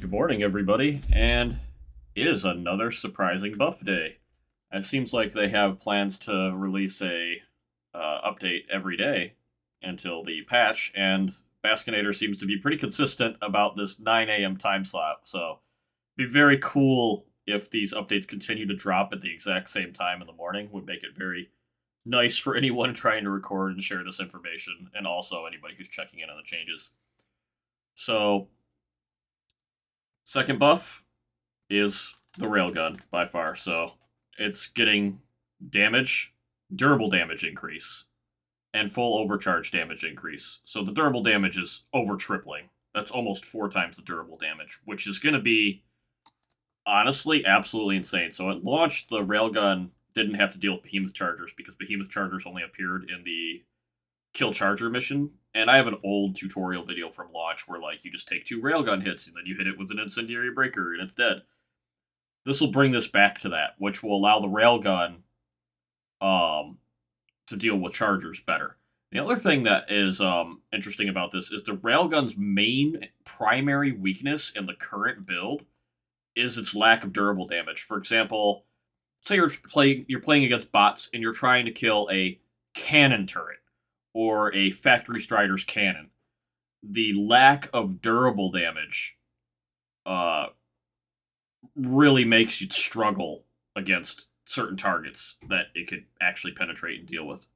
Good morning, everybody, and it is another surprising buff day. It seems like they have plans to release a update every day until the patch, and Baskinator seems to be pretty consistent about this 9 a.m. time slot. So, it'd be very cool if these updates continue to drop at the exact same time in the morning. Would make it very nice for anyone trying to record and share this information, and also anybody who's checking in on the changes. So, second buff is the Railgun by far. So it's getting damage, durable damage increase, and full overcharge damage increase. So the durable damage is over tripling. That's almost 4 times the durable damage, which is going to be honestly absolutely insane. So at launch, the Railgun didn't have to deal with Behemoth Chargers because Behemoth Chargers only appeared in the Kill Charger mission. And I have an old tutorial video from launch where like you just take 2 Railgun hits and then you hit it with an incendiary breaker and it's dead. This will bring this back to that, which will allow the Railgun to deal with chargers better. The other thing that is interesting about this is the Railgun's main primary weakness in the current build is its lack of durable damage. For example, say you're playing against bots and you're trying to kill a cannon turret or a factory strider's cannon. The lack of durable damage really makes you struggle against certain targets that it could actually penetrate and deal with.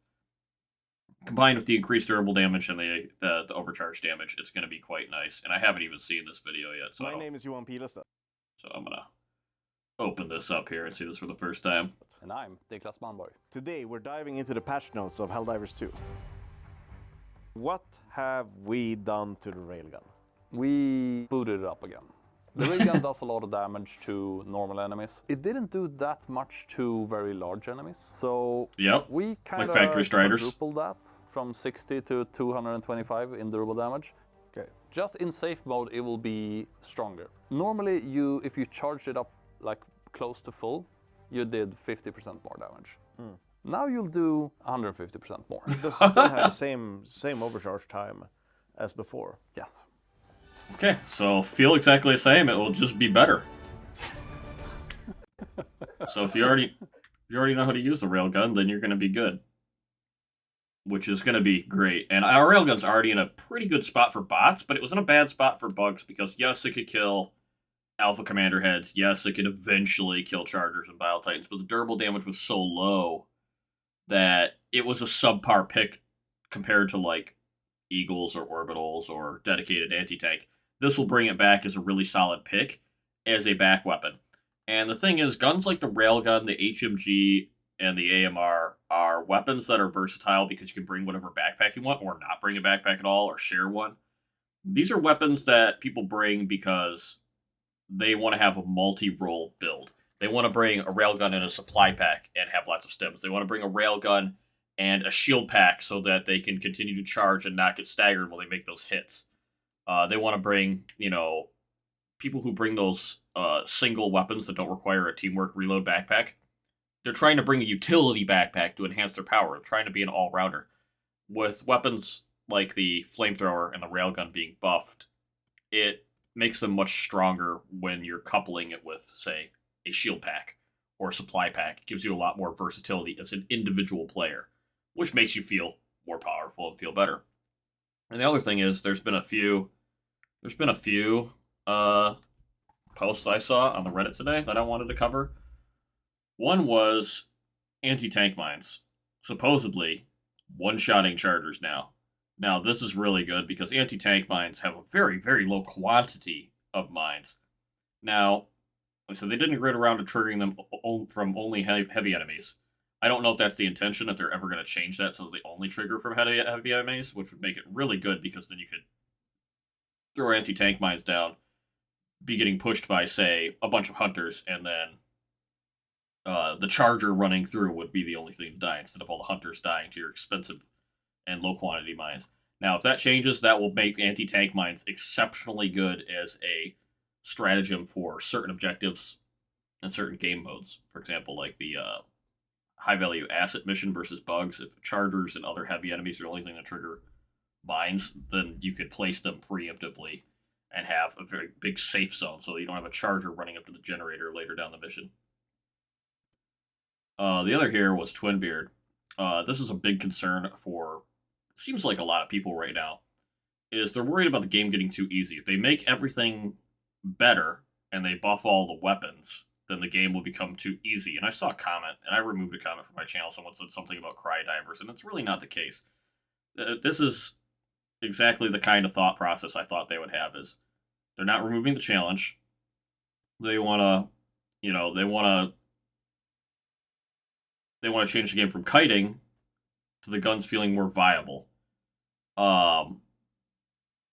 Combined with the increased durable damage and the overcharge damage, it's going to be quite nice. And I haven't even seen this video yet, so My name is Johan Pilestad. So I'm gonna open this up here and see this for the first time. And I'm Niklas Manborg. Today we're diving into the patch notes of Helldivers 2. What have we done to the Railgun? We booted it up again. The Railgun does a lot of damage to normal enemies. It didn't do that much to very large enemies. So Yep, we kind of like factory striders. quadrupled that from 60 to 225 in durable damage. Okay. Just in safe mode, it will be stronger. Normally, if you charge it up like close to full, you did 50% more damage. Now you'll do 150% more. Does it still have the same overcharge time as before? Yes. Okay, so feel exactly the same. It will just be better. So if you already know how to use the Railgun, then you're going to be good, which is going to be great. And our Railgun's already in a pretty good spot for bots, but it was in a bad spot for bugs because yes, it could kill Alpha Commander heads. Yes, it could eventually kill Chargers and Bile Titans, but the durable damage was so low that it was a subpar pick compared to like Eagles or Orbitals or dedicated anti-tank. This will bring it back as a really solid pick as a back weapon. And the thing is, guns like the Railgun, the HMG, and the AMR are weapons that are versatile because you can bring whatever backpack you want or not bring a backpack at all or share one. These are weapons that people bring because they want to have a multi-role build. They want to bring a Railgun in a supply pack and have lots of stems. They want to bring a Railgun and a shield pack so that they can continue to charge and not get staggered while they make those hits. They want to bring, people who bring those single weapons that don't require a teamwork reload backpack. They're trying to bring a utility backpack to enhance their power. They're trying to be an all-rounder. With weapons like the flamethrower and the Railgun being buffed, it makes them much stronger when you're coupling it with, say, a shield pack or a supply pack. It gives you a lot more versatility as an individual player, which makes you feel more powerful and feel better. And the other thing is, there's been a few posts I saw on the Reddit today that I wanted to cover. One was anti-tank mines, supposedly one-shotting chargers now. Now, this is really good because anti-tank mines have a very, very low quantity of mines. Now, so they didn't get around to triggering them from only heavy enemies. I don't know if that's the intention, if they're ever going to change that so they only trigger from heavy enemies, which would make it really good because then you could throw anti-tank mines down, be getting pushed by, say, a bunch of hunters, and then the charger running through would be the only thing to die instead of all the hunters dying to your expensive and low-quantity mines. Now, if that changes, that will make anti-tank mines exceptionally good as a stratagem for certain objectives and certain game modes. For example, like the high-value asset mission versus bugs. If chargers and other heavy enemies are the only thing that trigger mines, then you could place them preemptively and have a very big safe zone so that you don't have a charger running up to the generator later down the mission. The other here was Twinbeard. This is a big concern for, it seems like a lot of people right now, is they're worried about the game getting too easy. If they make everything better and they buff all the weapons, then the game will become too easy. And I saw a comment, and I removed a comment from my channel. Someone said something about Helldivers, and it's really not the case. This is exactly the kind of thought process I thought they would have. Is they're not removing the challenge. They want to, they want to change the game from kiting to the guns feeling more viable.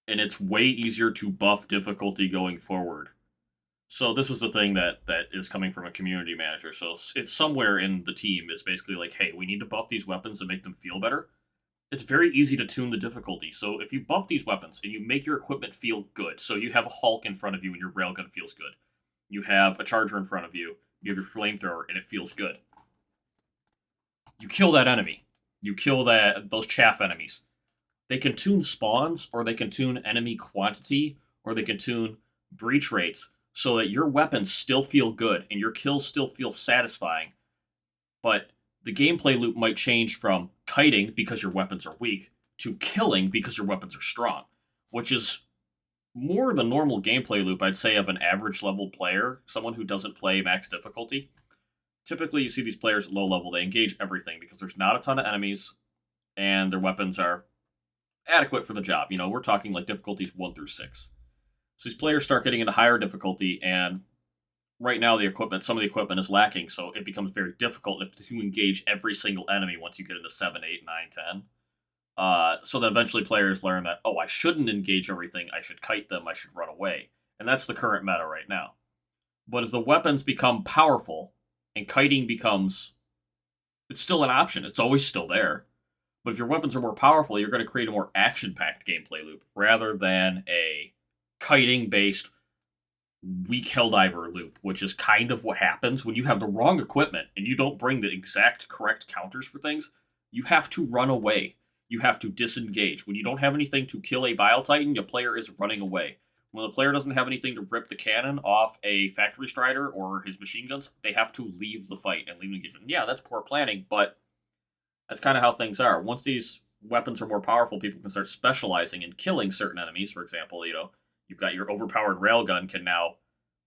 And it's way easier to buff difficulty going forward. So this is the thing that is coming from a community manager. So it's somewhere in the team is basically like, hey, we need to buff these weapons and make them feel better. It's very easy to tune the difficulty. So if you buff these weapons and you make your equipment feel good, so you have a Hulk in front of you and your railgun feels good. You have a charger in front of you, you have your flamethrower, and it feels good. You kill that enemy. You kill those chaff enemies. They can tune spawns, or they can tune enemy quantity, or they can tune breach rates, so that your weapons still feel good and your kills still feel satisfying. But the gameplay loop might change from kiting because your weapons are weak to killing because your weapons are strong, which is more the normal gameplay loop, I'd say, of an average level player, someone who doesn't play max difficulty. Typically, you see these players at low level, they engage everything because there's not a ton of enemies and their weapons are adequate for the job. We're talking like difficulties 1 through 6. So these players start getting into higher difficulty, and right now some of the equipment is lacking, so it becomes very difficult to engage every single enemy once you get into 7, 8, 9, 10. So then eventually players learn that, I shouldn't engage everything, I should kite them, I should run away. And that's the current meta right now. But if the weapons become powerful, and kiting becomes, it's still an option, it's always still there. But if your weapons are more powerful, you're going to create a more action-packed gameplay loop, rather than a kiting-based weak Helldiver loop, which is kind of what happens when you have the wrong equipment and you don't bring the exact correct counters for things. You have to run away. You have to disengage. When you don't have anything to kill a Bile Titan, your player is running away. When the player doesn't have anything to rip the cannon off a Factory Strider or his machine guns, they have to leave the fight and leave the engagement. Yeah, that's poor planning, but that's kind of how things are. Once these weapons are more powerful, people can start specializing in killing certain enemies. For example, you've got your overpowered railgun can now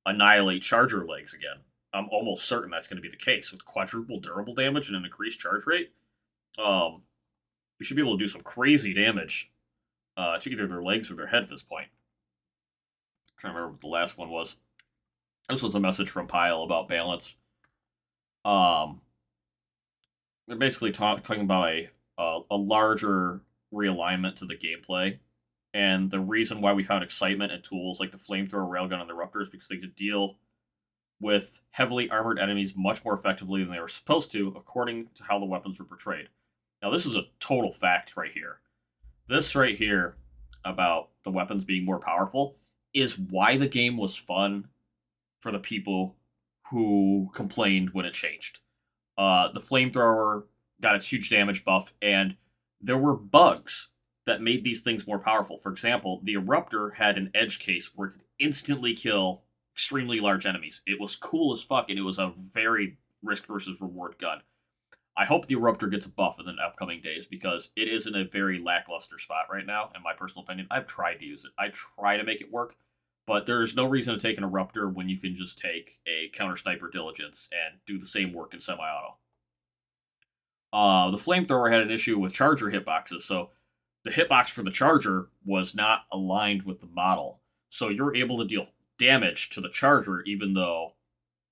annihilate charger legs again. I'm almost certain that's going to be the case. With quadruple durable damage and an increased charge rate, you should be able to do some crazy damage to either their legs or their head at this point. I'm trying to remember what the last one was. This was a message from Pyle about balance. They're basically talking about a larger realignment to the gameplay. And the reason why we found excitement in tools like the flamethrower, railgun, and the Ruptor is because they could deal with heavily armored enemies much more effectively than they were supposed to, according to how the weapons were portrayed. Now, this is a total fact right here. This right here about the weapons being more powerful is why the game was fun for the people who complained when it changed. The flamethrower got its huge damage buff, and there were bugs that made these things more powerful. For example, the Eruptor had an edge case where it could instantly kill extremely large enemies. It was cool as fuck, and it was a very risk versus reward gun. I hope the Eruptor gets a buff in the upcoming days, because it is in a very lackluster spot right now, in my personal opinion. I've tried to use it. I try to make it work, but there's no reason to take an Eruptor when you can just take a Counter Sniper Diligence and do the same work in semi-auto. The Flamethrower had an issue with charger hitboxes, so the hitbox for the charger was not aligned with the model. So you're able to deal damage to the charger even though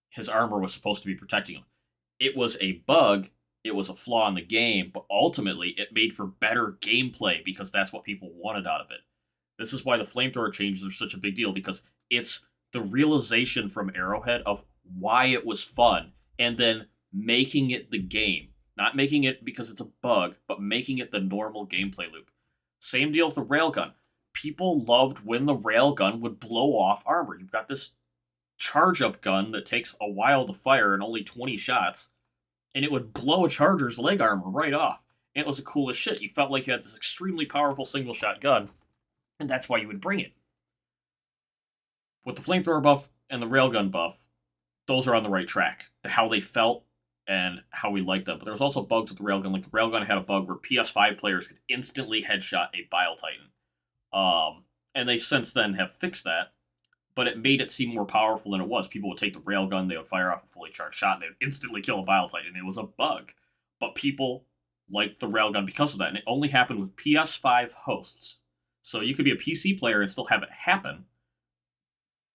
his armor was supposed to be protecting him. It was a bug, it was a flaw in the game, but ultimately it made for better gameplay because that's what people wanted out of it. This is why the flamethrower changes are such a big deal, because it's the realization from Arrowhead of why it was fun, and then making it the game. Not making it because it's a bug, but making it the normal gameplay loop. Same deal with the railgun. People loved when the railgun would blow off armor. You've got this charge-up gun that takes a while to fire and only 20 shots, and it would blow a charger's leg armor right off. And it was the coolest shit. You felt like you had this extremely powerful single-shot gun, and that's why you would bring it. with the flamethrower buff and the railgun buff, those are on the right track. How they felt and how we liked them. But there was also bugs with the railgun. Like the railgun had a bug where PS5 players could instantly headshot a Bile Titan. And they since then have fixed that, but it made it seem more powerful than it was. People would take the railgun, they would fire off a fully charged shot, and they would instantly kill a Bile Titan. It was a bug. But people liked the railgun because of that, and it only happened with PS5 hosts. So you could be a PC player and still have it happen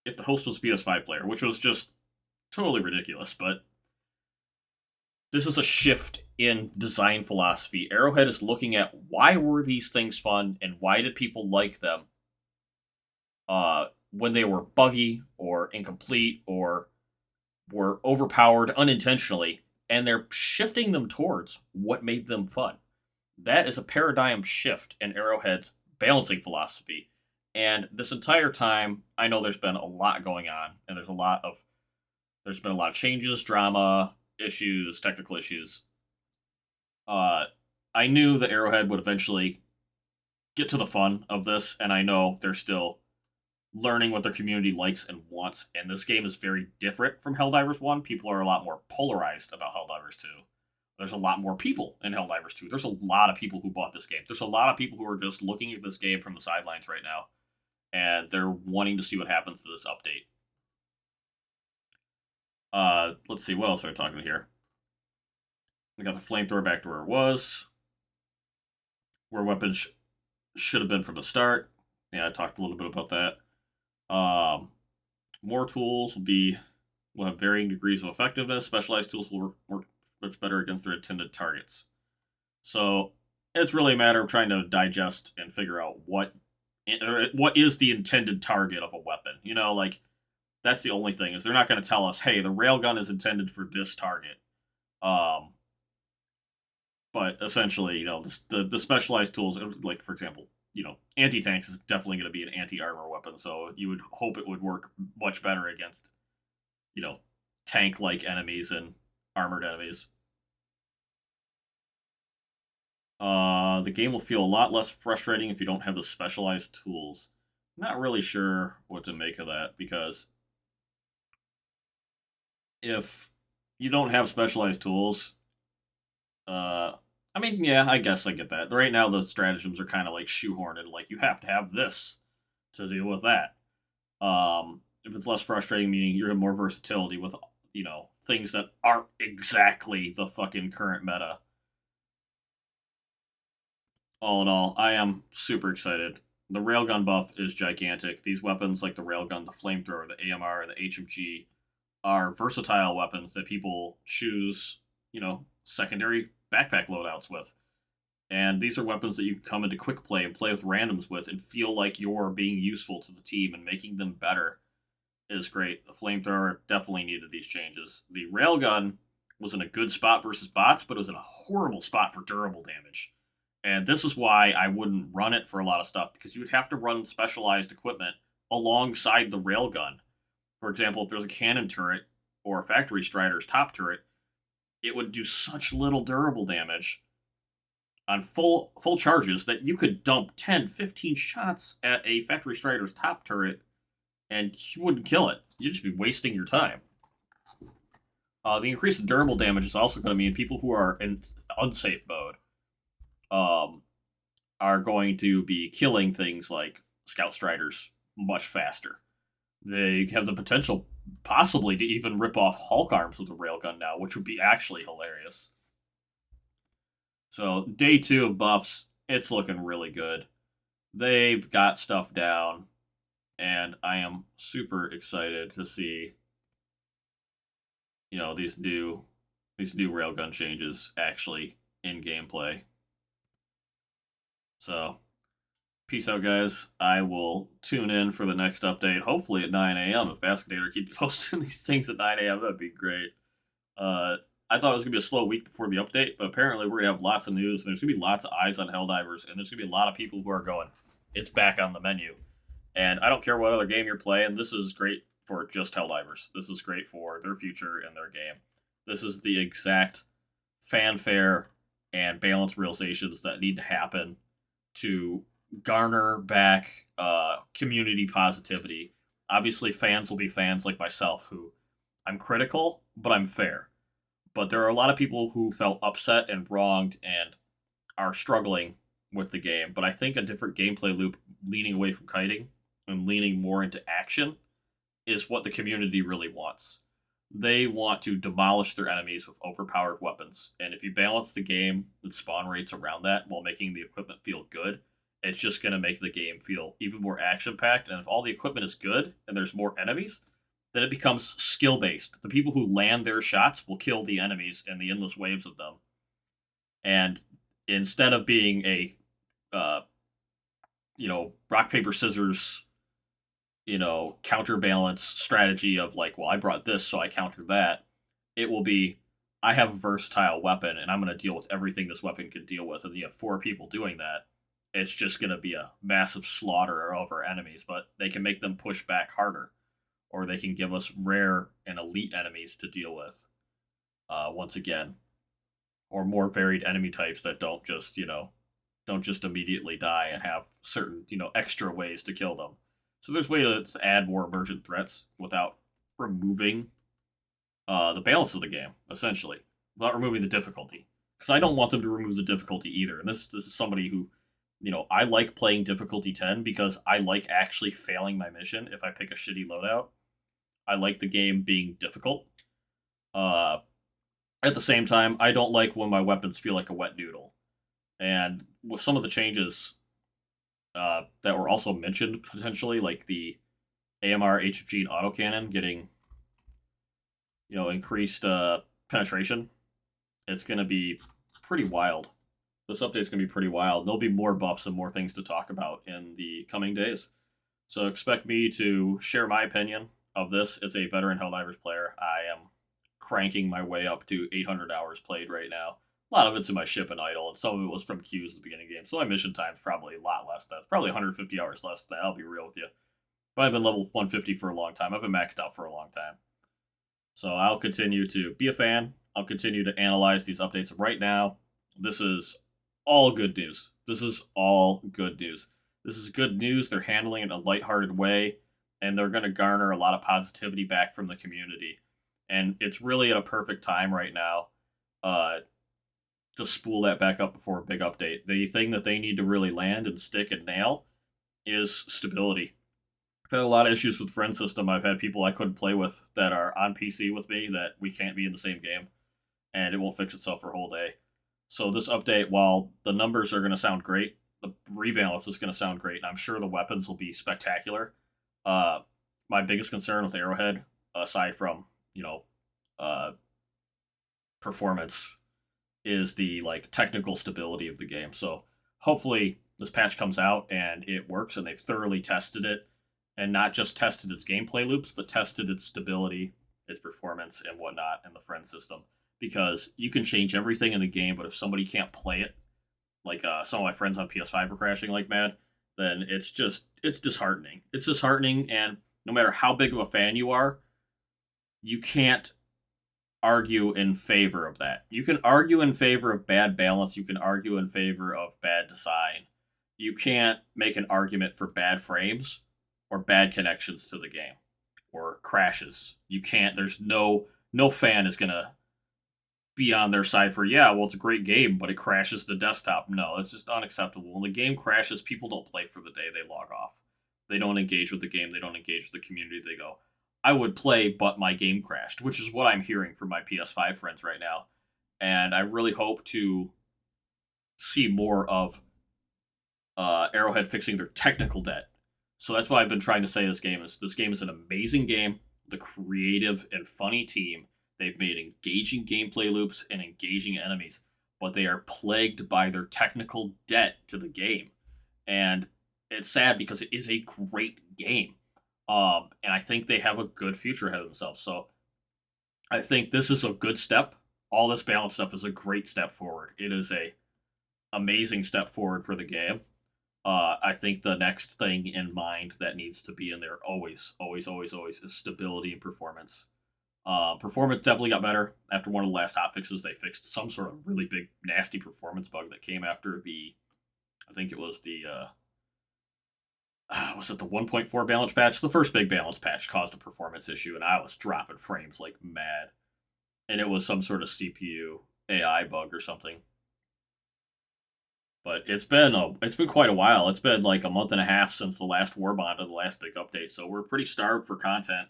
if the host was a PS5 player, which was just totally ridiculous. But this is a shift in design philosophy. Arrowhead is looking at why were these things fun and why did people like them when they were buggy or incomplete or were overpowered unintentionally, and they're shifting them towards what made them fun. That is a paradigm shift in Arrowhead's balancing philosophy. And this entire time, I know there's been a lot going on, and there's been a lot of changes, drama, issues, technical issues. I knew that Arrowhead would eventually get to the fun of this, and I know they're still learning what their community likes and wants, and this game is very different from Helldivers 1. People are a lot more polarized about Helldivers 2. There's a lot more people in Helldivers 2. There's a lot of people who bought this game. There's a lot of people who are just looking at this game from the sidelines right now, and they're wanting to see what happens to this update. Let's see, what else are we talking here? We got the flamethrower back to where it was, where weapons should have been from the start. Yeah, I talked a little bit about that. More tools will have varying degrees of effectiveness. Specialized tools will work much better against their intended targets. So it's really a matter of trying to digest and figure out what is the intended target of a weapon. You know, like that's the only thing is they're not going to tell us, hey, the railgun is intended for this target. But essentially, you know, the specialized tools, like for example, you know, anti-tanks is definitely going to be an anti-armor weapon, so you would hope it would work much better against, you know, tank-like enemies and armored enemies. The game will feel a lot less frustrating if you don't have the specialized tools. I'm not really sure what to make of that, because if you don't have specialized tools, I mean, yeah, I guess I get that. Right now, the stratagems are kind of like shoehorned. Like, you have to have this to deal with that. If it's less frustrating, meaning you have more versatility with, you know, things that aren't exactly the fucking current meta. All in all, I am super excited. The railgun buff is gigantic. These weapons, like the railgun, the flamethrower, the AMR, and the HMG, are versatile weapons that people choose, you know, secondary backpack loadouts with. And these are weapons that you can come into quick play and play with randoms with and feel like you're being useful to the team and making them better is great. The flamethrower definitely needed these changes. The railgun was in a good spot versus bots, but it was in a horrible spot for durable damage. And this is why I wouldn't run it for a lot of stuff, because you would have to run specialized equipment alongside the railgun. For example, if there's a cannon turret or a factory strider's top turret, it would do such little durable damage on full charges that you could dump 10, 15 shots at a factory strider's top turret and you wouldn't kill it. You'd just be wasting your time. The increase in durable damage is also going to mean people who are in unsafe mode are going to be killing things like scout striders much faster. They have the potential possibly to even rip off Hulk arms with a railgun now, which would be actually hilarious. So, day 2 of buffs, it's looking really good. They've got stuff down, and I am super excited to see, you know, these new railgun changes actually in gameplay. So, peace out, guys. I will tune in for the next update, hopefully at 9 a.m. If Basketator keeps posting these things at 9 a.m., that'd be great. I thought it was going to be a slow week before the update, but apparently we're going to have lots of news. There's going to be lots of eyes on Helldivers, and there's going to be a lot of people who are going, it's back on the menu. And I don't care what other game you're playing, this is great for just Helldivers. This is great for their future and their game. This is the exact fanfare and balance realizations that need to happen to garner back community positivity Obviously, fans will be fans like myself who I'm critical, but I'm fair. But there are a lot of people who felt upset and wronged and are struggling with the game. But I think a different gameplay loop, leaning away from kiting and leaning more into action, is what the community really wants. They want to demolish their enemies with overpowered weapons. And if you balance the game and spawn rates around that while making the equipment feel good, it's just going to make the game feel even more action packed. And if all the equipment is good and there's more enemies, then it becomes skill based. The people who land their shots will kill the enemies in the endless waves of them. And instead of being a, rock, paper, scissors, counterbalance strategy of like, well, I brought this, so I counter that, it will be, I have a versatile weapon and I'm going to deal with everything this weapon can deal with. And you have 4 people doing that. It's just going to be a massive slaughter of our enemies, but they can make them push back harder, or they can give us rare and elite enemies to deal with, once again, or more varied enemy types that don't just immediately die and have certain, extra ways to kill them. So there's way to add more emergent threats without removing the balance of the game, essentially, without removing the difficulty. Because I don't want them to remove the difficulty either. And this is somebody who, I like playing difficulty 10 because I like actually failing my mission if I pick a shitty loadout. I like the game being difficult. At the same time, I don't like when my weapons feel like a wet noodle. And with some of the changes that were also mentioned potentially, like the AMR, HFG, and autocannon getting, increased penetration, it's going to be pretty wild. This update's going to be pretty wild. There'll be more buffs and more things to talk about in the coming days. So expect me to share my opinion of this as a veteran Helldivers player. I am cranking my way up to 800 hours played right now. A lot of it's in my ship and idle, and some of it was from queues at the beginning of the game. So my mission time's probably a lot less than that. It's probably 150 hours less than that, I'll be real with you. But I've been level 150 for a long time. I've been maxed out for a long time. So I'll continue to be a fan. I'll continue to analyze these updates. Right now, this is all good news. This is all good news. This is good news. They're handling it in a lighthearted way, and they're going to garner a lot of positivity back from the community. And it's really at a perfect time right now to spool that back up before a big update. The thing that they need to really land and stick and nail is stability. I've had a lot of issues with friend system. I've had people I couldn't play with that are on PC with me that we can't be in the same game, and it won't fix itself for a whole day. So this update, while the numbers are going to sound great, the rebalance is going to sound great, and I'm sure the weapons will be spectacular. My biggest concern with Arrowhead, aside from, performance, is the technical stability of the game. So hopefully this patch comes out and it works and they've thoroughly tested it, and not just tested its gameplay loops, but tested its stability, its performance, and whatnot in the friend system. Because you can change everything in the game, but if somebody can't play it, like some of my friends on PS5 are crashing like mad, then it's disheartening. It's disheartening, and no matter how big of a fan you are, you can't argue in favor of that. You can argue in favor of bad balance. You can argue in favor of bad design. You can't make an argument for bad frames or bad connections to the game or crashes. You can't. There's no fan is gonna be on their side for, yeah, well, it's a great game, but it crashes the desktop. No, it's just unacceptable. When the game crashes, people don't play for the day. They log off. They don't engage with the game. They don't engage with the community. They go, I would play, but my game crashed, which is what I'm hearing from my PS5 friends right now. And I really hope to see more of Arrowhead fixing their technical debt. So that's why I've been trying to say this game is an amazing game, the creative and funny team. They've made engaging gameplay loops and engaging enemies, but they are plagued by their technical debt to the game. And it's sad because it is a great game. And I think they have a good future ahead of themselves. So I think this is a good step. All this balance stuff is a great step forward. It is a amazing step forward for the game. I think the next thing in mind that needs to be in there always is stability and performance. Performance definitely got better after one of the last hotfixes. They fixed some sort of really big, nasty performance bug that came after I think it was the was it the 1.4 balance patch? The first big balance patch caused a performance issue, and I was dropping frames like mad. And it was some sort of CPU AI bug or something. But it's been quite a while. It's been like a month and a half since the last Warbond and the last big update, so we're pretty starved for content,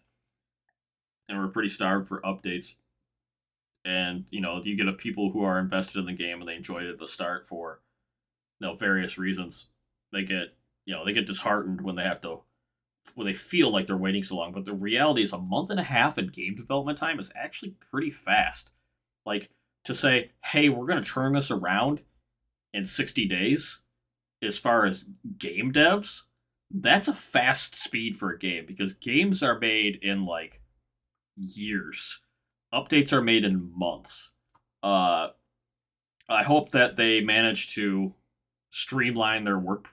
and we're pretty starved for updates. And you get people who are invested in the game and they enjoyed it at the start for various reasons. They get they get disheartened when they feel like they're waiting so long. But the reality is, a month and a half in game development time is actually pretty fast. Like, to say, hey, we're gonna turn this around in 60 days, as far as game devs, that's a fast speed for a game, because games are made in like years. Updates are made in months. I hope that they manage to streamline their work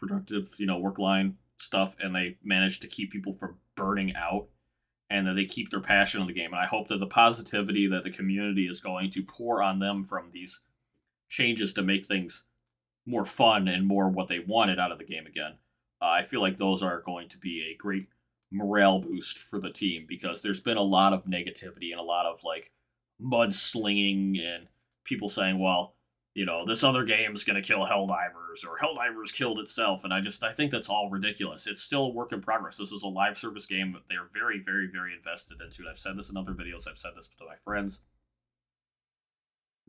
line stuff, and they manage to keep people from burning out, and that they keep their passion in the game. And I hope that the positivity that the community is going to pour on them from these changes to make things more fun and more what they wanted out of the game again. I feel like those are going to be a great morale boost for the team, because there's been a lot of negativity and a lot of like mudslinging and people saying, well, this other game's gonna kill Helldivers, or Helldivers killed itself, and I think that's all ridiculous. It's still a work in progress. This is a live service game that they are very, very, very invested into. And I've said this in other videos. I've said this to my friends.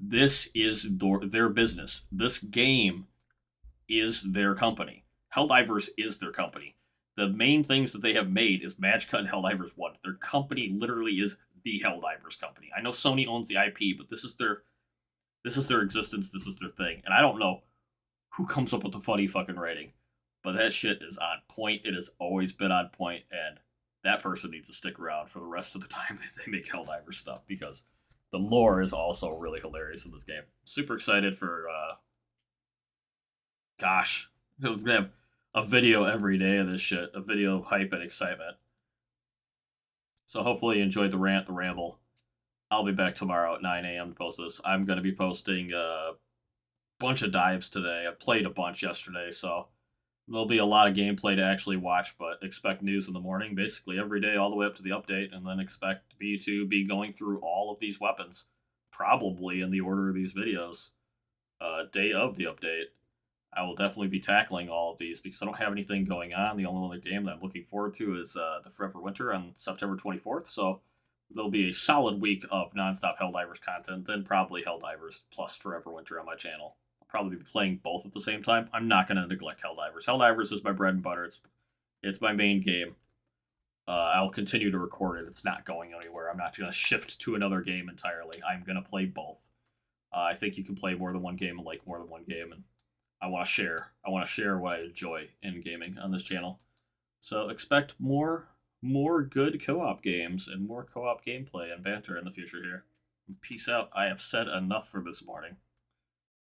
This is their business. This game is their company. Helldivers is their company. The main things that they have made is Magicka and Helldivers 1. Their company literally is the Helldivers company. I know Sony owns the IP, but this is their existence, this is their thing. And I don't know who comes up with the funny fucking writing, but that shit is on point. It has always been on point, and that person needs to stick around for the rest of the time that they make Helldivers stuff, because the lore is also really hilarious in this game. Super excited for, gosh, we're gonna have a video every day of this shit, a video of hype and excitement. So hopefully you enjoyed the rant, the ramble. I'll be back tomorrow at 9 a.m. to post this. I'm going to be posting a bunch of dives today. I played a bunch yesterday, so there'll be a lot of gameplay to actually watch, but expect news in the morning, basically every day, all the way up to the update, and then expect me to be going through all of these weapons, probably in the order of these videos, day of the update. I will definitely be tackling all of these, because I don't have anything going on. The only other game that I'm looking forward to is the Forever Winter on September 24th, so there'll be a solid week of nonstop Helldivers content, then probably Helldivers plus Forever Winter on my channel. I'll probably be playing both at the same time. I'm not going to neglect Helldivers. Helldivers is my bread and butter. It's my main game. I'll continue to record it. It's not going anywhere. I'm not going to shift to another game entirely. I'm going to play both. I think you can play more than one game and like more than one game, and I want to share. I want to share what I enjoy in gaming on this channel. So expect more good co-op games and more co-op gameplay and banter in the future here. Peace out. I have said enough for this morning.